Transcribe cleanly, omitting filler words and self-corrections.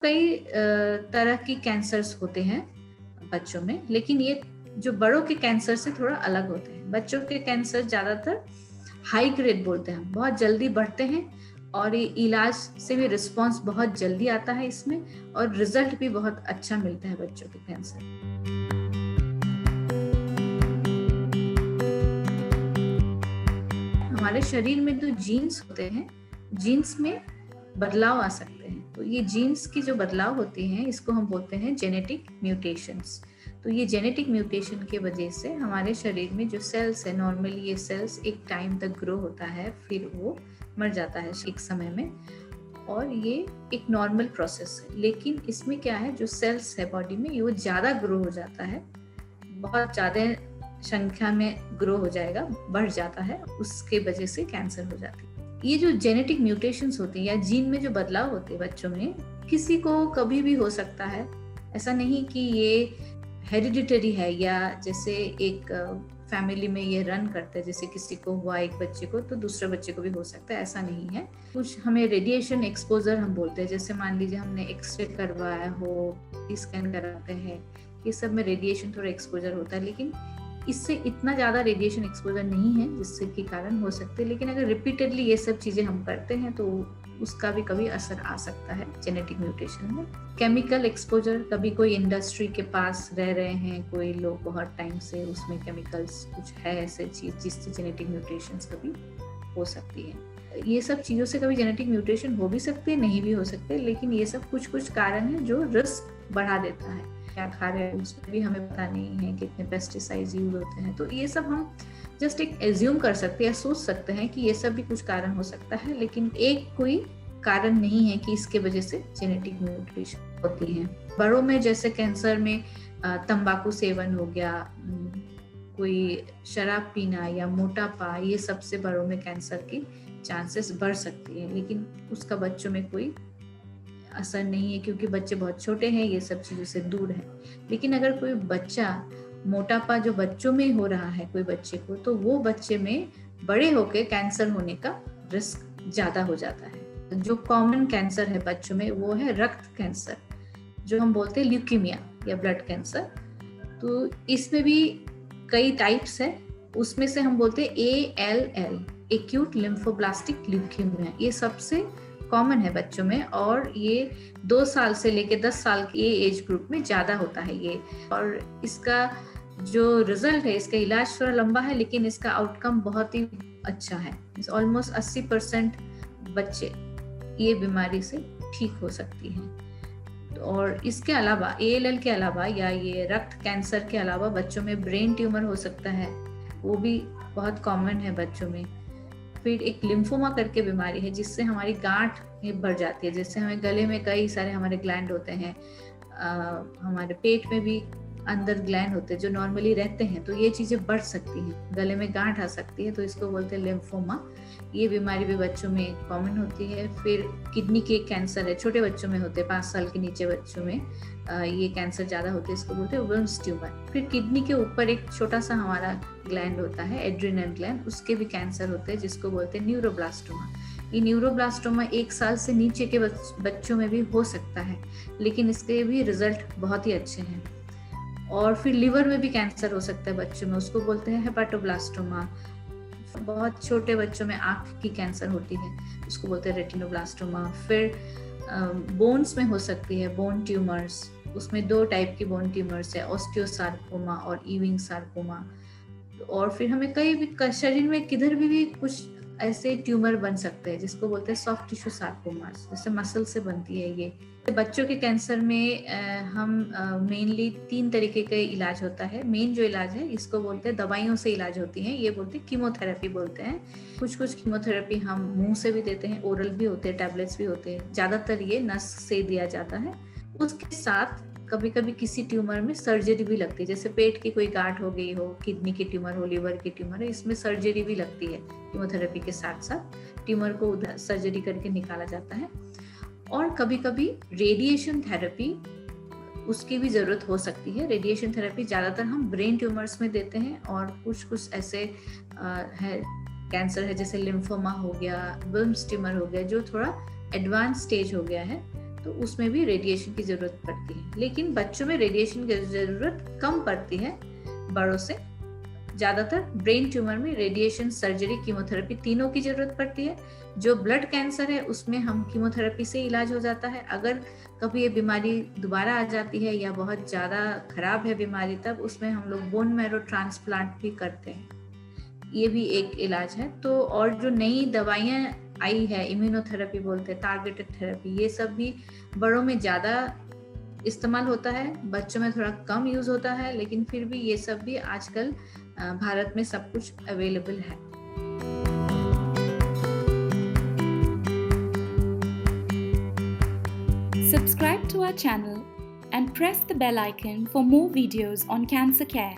कई तरह की कैंसर्स होते हैं बच्चों में, लेकिन ये जो बड़ों के कैंसर से थोड़ा अलग होते हैं। बच्चों के कैंसर ज्यादातर हाई ग्रेड बोलते हैं, बहुत जल्दी बढ़ते हैं और ये इलाज से भी रिस्पांस बहुत जल्दी आता है इसमें, और रिजल्ट भी बहुत अच्छा मिलता है बच्चों के कैंसर। हमारे शरीर में जो जीन्स होते हैं, जीन्स में बदलाव आ सकते हैं। तो ये जीन्स की जो बदलाव होती हैं, इसको हम बोलते हैं जेनेटिक म्यूटेशंस। तो ये जेनेटिक म्यूटेशन के वजह से हमारे शरीर में जो सेल्स है, नॉर्मली ये सेल्स एक टाइम तक ग्रो होता है, फिर वो मर जाता है एक समय में, और ये एक नॉर्मल प्रोसेस है। लेकिन इसमें क्या है, जो सेल्स है बॉडी में, ये वो ज़्यादा ग्रो हो जाता है, बहुत ज़्यादा संख्या में ग्रो हो जाएगा, बढ़ जाता है, उसके वजह से कैंसर हो जाती है। ये जो जेनेटिक म्यूटेशंस होती है या जीन में जो बदलाव होते हैं बच्चों में, किसी को कभी भी हो सकता है। ऐसा नहीं कि ये हेरिडिटरी है या जैसे एक फैमिली में ये रन करता है, जैसे किसी को हुआ एक बच्चे को तो दूसरे बच्चे को भी हो सकता है, ऐसा नहीं है। कुछ हमें रेडिएशन एक्सपोजर हम बोलते हैं, जैसे मान लीजिए हमने एक्सरे करवाया हो, स्कैन कराते हैं, ये सब में रेडिएशन थोड़ा एक्सपोजर होता है, लेकिन इससे इतना ज़्यादा रेडिएशन एक्सपोजर नहीं है जिससे के कारण हो सकते हैं। लेकिन अगर रिपीटेडली ये सब चीज़ें हम करते हैं तो उसका भी कभी असर आ सकता है जेनेटिक म्यूटेशन में। केमिकल एक्सपोजर, कभी कोई इंडस्ट्री के पास रह रहे हैं कोई लोग बहुत टाइम से, उसमें केमिकल्स कुछ है ऐसे चीज़ जिससे जेनेटिक म्यूटेशंस कभी हो सकती है। ये सब चीज़ों से कभी जेनेटिक म्यूटेशन हो भी सकते हैं, नहीं भी हो सकते, लेकिन ये सब कुछ कुछ कारण है जो रिस्क बढ़ा देता है। क्या खा रहे हैं उसमें भी हमें पता नहीं है, कितने पेस्टिसाइड्स यूज होते हैं, तो ये सब हम जस्ट एक एज्यूम कर सकते हैं, सोच सकते हैं कि ये सब भी कुछ कारण हो सकता है, लेकिन एक कोई कारण नहीं है कि इसके वजह से जेनेटिक म्यूटेशन होती है। बड़ों में जैसे कैंसर में तंबाकू सेवन हो गया, कोई शराब पीना या मोटापा, ये सबसे बड़ों में कैंसर की चांसेस बढ़ सकती है, लेकिन उसका बच्चों में कोई असर नहीं है क्योंकि बच्चे बहुत छोटे हैं, ये सब चीज़ों से दूर है। लेकिन अगर कोई बच्चा, मोटापा जो बच्चों में हो रहा है कोई बच्चे को, तो वो बच्चे में बड़े होके कैंसर होने का रिस्क ज़्यादा हो जाता है। जो कॉमन कैंसर है बच्चों में वो है रक्त कैंसर, जो हम बोलते हैं ल्यूकीमिया या ब्लड कैंसर। तो इसमें भी कई टाइप्स है, उसमें से हम बोलते हैं ALL, एक्यूट लिम्फोब्लास्टिक ल्यूकीमिया, ये सबसे कॉमन है बच्चों में, और ये 2 साल से लेके 10 साल के एज ग्रुप में ज़्यादा होता है ये। और इसका जो रिजल्ट है, इसका इलाज थोड़ा लंबा है, लेकिन इसका आउटकम बहुत ही अच्छा है। ऑलमोस्ट 80% बच्चे ये बीमारी से ठीक हो सकती हैं। और इसके अलावा ALL के अलावा या ये रक्त कैंसर के अलावा बच्चों में ब्रेन ट्यूमर हो सकता है, वो भी बहुत कॉमन है बच्चों में। फिर एक लिम्फोमा करके बीमारी है जिससे हमारी गांठ बढ़ जाती है, जैसे हमें गले में कई सारे हमारे ग्लैंड होते हैं, हमारे पेट में भी अंदर ग्लैंड होते हैं जो नॉर्मली रहते हैं, तो ये चीज़ें बढ़ सकती हैं, गले में गांठ आ सकती है, तो इसको बोलते हैं लिम्फोमा। ये बीमारी भी बच्चों में कॉमन होती है। फिर किडनी के कैंसर है, छोटे बच्चों में होते हैं, 5 साल के नीचे बच्चों में ये कैंसर ज़्यादा होते हैं, इसको बोलते हैं विल्म्स ट्यूमर। फिर किडनी के ऊपर एक छोटा सा हमारा ग्लैंड होता है, एड्रिनल ग्लैंड, उसके भी कैंसर होते हैं जिसको बोलते हैं न्यूरोब्लास्टोमा। ये न्यूरोब्लास्टोमा 1 साल से नीचे के बच्चों में भी हो सकता है, लेकिन इसके भी रिजल्ट बहुत ही अच्छे हैं। और फिर लिवर में भी कैंसर हो सकता है बच्चों में, उसको बोलते हैं हेपाटोब्लास्टोमा। बहुत छोटे बच्चों में आँख की कैंसर होती है, उसको बोलते हैं रेटिनोब्लास्टोमा। फिर बोन्स में हो सकती है बोन ट्यूमर्स, उसमें 2 टाइप की बोन ट्यूमर्स है, ऑस्टियोसार्कोमा और इविंग सार्कोमा। और फिर हमें कई भी शरीर में किधर भी कुछ ऐसे ट्यूमर बन सकते हैं जिसको बोलते हैं सॉफ्ट टिश्यू सार्कोमास, जैसे मसल से बनती है ये। बच्चों के कैंसर में हम मेनली 3 तरीके का इलाज होता है। मेन जो इलाज है इसको बोलते हैं दवाइयों से इलाज होती है, ये बोलते हैं कीमोथेरेपी बोलते हैं। कुछ कीमोथेरेपी हम मुंह से भी देते हैं, ओरल भी होते हैं, टैबलेट्स भी होते हैं, ज़्यादातर ये नस से दिया जाता है। उसके साथ कभी कभी किसी ट्यूमर में सर्जरी भी लगती है, जैसे पेट की कोई गांठ हो गई हो, किडनी की ट्यूमर हो, लिवर की ट्यूमर है, इसमें सर्जरी भी लगती है। कीमोथेरेपी के साथ साथ ट्यूमर को उधर सर्जरी करके निकाला जाता है। और कभी कभी रेडिएशन थेरेपी, उसकी भी जरूरत हो सकती है। रेडिएशन थेरेपी ज़्यादातर हम ब्रेन ट्यूमर्स में देते हैं, और कुछ ऐसे है कैंसर है जैसे लिम्फोमा हो गया, विल्म्स ट्यूमर हो गया, जो थोड़ा एडवांस स्टेज हो गया है, तो उसमें भी रेडिएशन की जरूरत पड़ती है। लेकिन बच्चों में रेडिएशन की जरूरत कम पड़ती है बड़ों से। ज्यादातर ब्रेन ट्यूमर में रेडिएशन, सर्जरी, कीमोथेरेपी तीनों की जरूरत पड़ती है। जो ब्लड कैंसर है उसमें हम कीमोथेरेपी से इलाज हो जाता है। अगर कभी ये बीमारी दोबारा आ जाती है या बहुत ज्यादा खराब है बीमारी, तब उसमें हम लोग बोन मैरो ट्रांसप्लांट भी करते हैं, ये भी एक इलाज है। तो और जो नई दवाइयाँ आई है, इम्यूनोथेरेपी बोलते हैं, टारगेटेड थेरेपी, ये सब भी बड़ों में ज्यादा इस्तेमाल होता है, बच्चों में थोड़ा कम यूज होता है, लेकिन फिर भी ये सब भी आजकल भारत में सब कुछ अवेलेबल है। Subscribe to our channel and press the bell icon for more videos on cancer care.